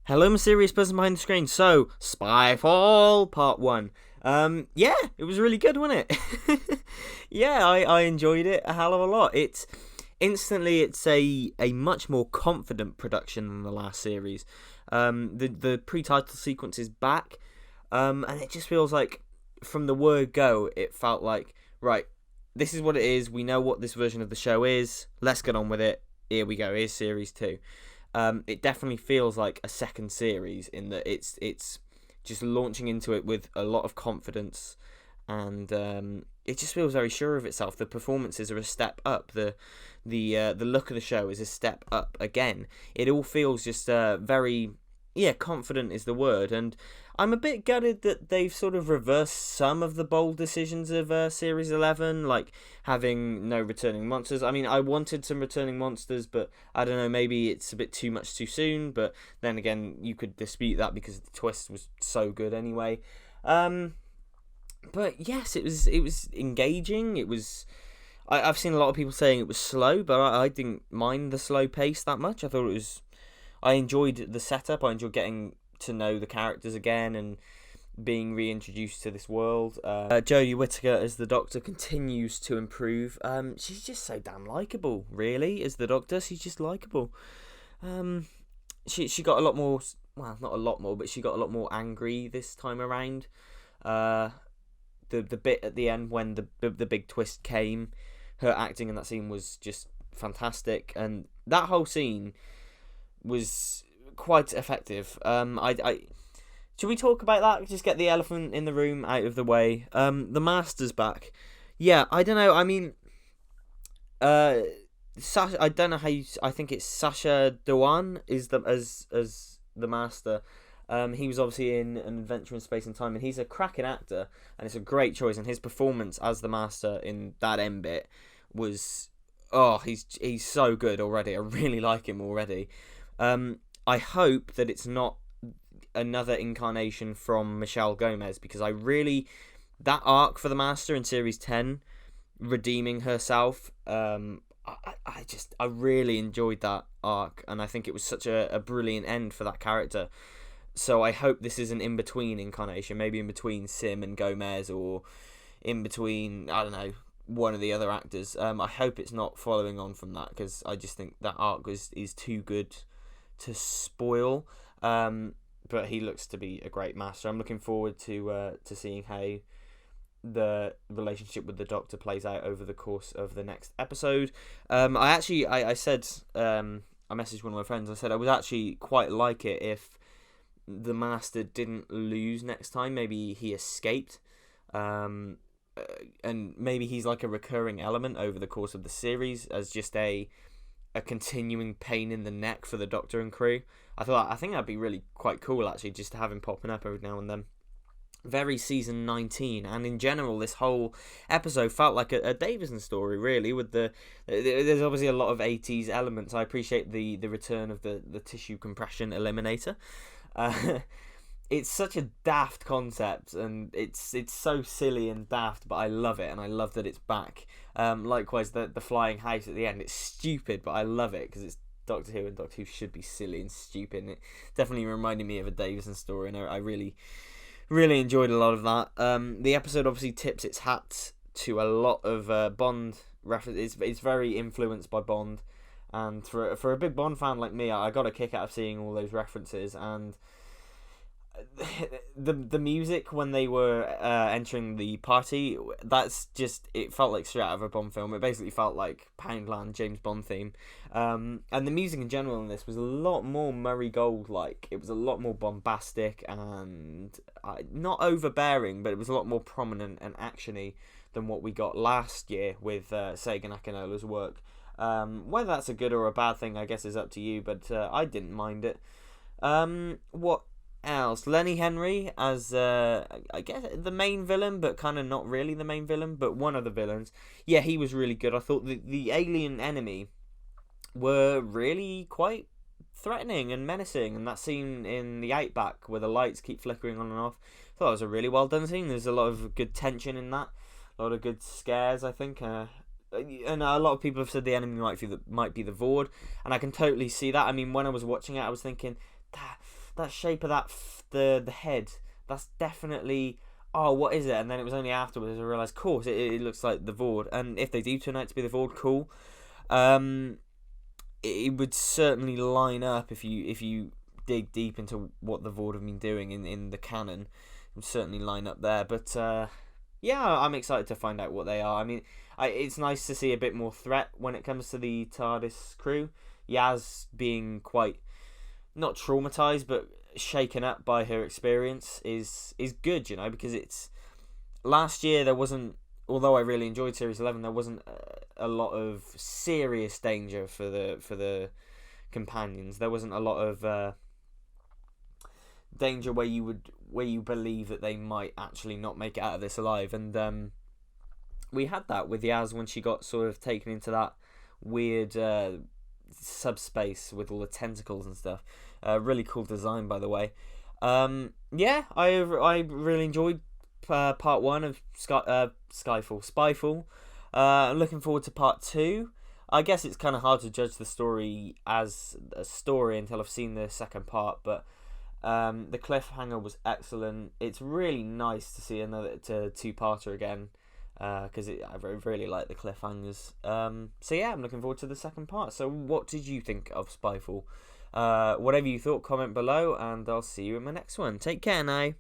Hello, mysterious person behind the screen. So, Spyfall Part 1. Yeah, it was really good, wasn't it? Yeah, I enjoyed it a hell of a lot. It's a much more confident production than the last series. The pre-title sequence is back, and it just feels like from the word go, it felt like, right, this is what it is. We know what this version of the show is. Let's get on with it. Here we go. Here's series 2. It definitely feels like a second series in that it's just launching into it with a lot of confidence, and it just feels very sure of itself. The performances are a step up. The look of the show is a step up again. It all feels just very, yeah, confident is the word. And I'm a bit gutted that they've sort of reversed some of the bold decisions of Series 11, like having no returning monsters. I mean, I wanted some returning monsters, but I don't know, maybe it's a bit too much too soon. But then again, you could dispute that because the twist was so good anyway. But yes, it was engaging. I've seen a lot of people saying it was slow, but I didn't mind the slow pace that much. I enjoyed the setup. I enjoyed getting to know the characters again and being reintroduced to this world. Jodie Whittaker as the Doctor continues to improve. She's just so damn likable, really, as the Doctor. She's just likable. She got a lot more, well, not a lot more, but she got a lot more angry this time around. The bit at the end when the big twist came, her acting in that scene was just fantastic, and that whole scene was quite effective. I should we talk about that? Just get the elephant in the room out of the way. The Master's back. Yeah, I don't know. I mean, Sasha. I don't know how you. I think it's Sasha Dewan is the as the Master. He was obviously in An Adventure in Space and Time, and he's a cracking actor, and it's a great choice. And his performance as the Master in that end bit was, oh, he's so good already. I really like him already. I hope that it's not another incarnation from Michelle Gomez, because that arc for the Master in Series 10, redeeming herself, I really enjoyed that arc, and I think it was such a brilliant end for that character. So I hope this is an in-between incarnation, maybe in between Sim and Gomez, or in between, I don't know, one of the other actors. I hope it's not following on from that, because I just think that arc is too good to spoil. But he looks to be a great Master. I'm looking forward to seeing how the relationship with the Doctor plays out over the course of the next episode. I said, I messaged one of my friends. I said I would actually quite like it if the Master didn't lose next time. Maybe he escaped, and maybe he's like a recurring element over the course of the series as just a continuing pain in the neck for the Doctor and crew. I think that'd be really quite cool, actually, just to have him popping up every now and then. Very season 19, and in general, this whole episode felt like a Davison story, really. There's obviously a lot of 80s elements. I appreciate the return of the tissue compression eliminator. It's such a daft concept, and it's so silly and daft, but I love it, and I love that it's back. Likewise, the flying house at the end, it's stupid, but I love it because it's Doctor Who, and Doctor Who should be silly and stupid, and it definitely reminded me of a Davison story, and I really, really enjoyed a lot of that. The episode obviously tips its hat to a lot of Bond references. It's very influenced by Bond, and for a big Bond fan like me, I got a kick out of seeing all those references. And the music when they were entering the party, it felt like straight out of a Bond film. It basically felt like Poundland James Bond theme, and the music in general in this was a lot more Murray Gold like. It was a lot more bombastic and not overbearing, but it was a lot more prominent and actiony than what we got last year with Sagan Akinola's work. Whether that's a good or a bad thing, I guess, is up to you, but I didn't mind it. What else? Lenny Henry as I guess the main villain, but kind of not really the main villain, but one of the villains. Yeah, he was really good. I thought the alien enemy were really quite threatening and menacing, and that scene in the Outback where the lights keep flickering on and off, I thought it was a really well done scene. There's a lot of good tension in that, a lot of good scares, I think. And a lot of people have said the enemy might be the Vord, and I can totally see that. I mean, when I was watching it, I was thinking, that shape of the head. That's definitely. Oh, what is it? And then it was only afterwards I realised, of course, it looks like the Vord. And if they do turn out to be the Vord, cool. It would certainly line up if you dig deep into what the Vord have been doing in the canon. It would certainly line up there. But yeah, I'm excited to find out what they are. I mean, it's nice to see a bit more threat when it comes to the TARDIS crew. Yaz being quite not traumatized, but shaken up by her experience is good, because it's last year there wasn't. Although I really enjoyed Series 11, there wasn't a lot of serious danger for the companions. There wasn't a lot of danger where you believe that they might actually not make it out of this alive, and we had that with Yaz when she got sort of taken into that weird subspace with all the tentacles and stuff. Really cool design, by the way. Yeah, I really enjoyed part 1 of Spyfall. I'm looking forward to part 2. I guess it's kind of hard to judge the story as a story until I've seen the second part, but the cliffhanger was excellent. It's really nice to see another two-parter again, because I really like the cliffhangers. So yeah, I'm looking forward to the second part. So what did you think of Spyfall? Whatever you thought, comment below, and I'll see you in my next one. Take care now.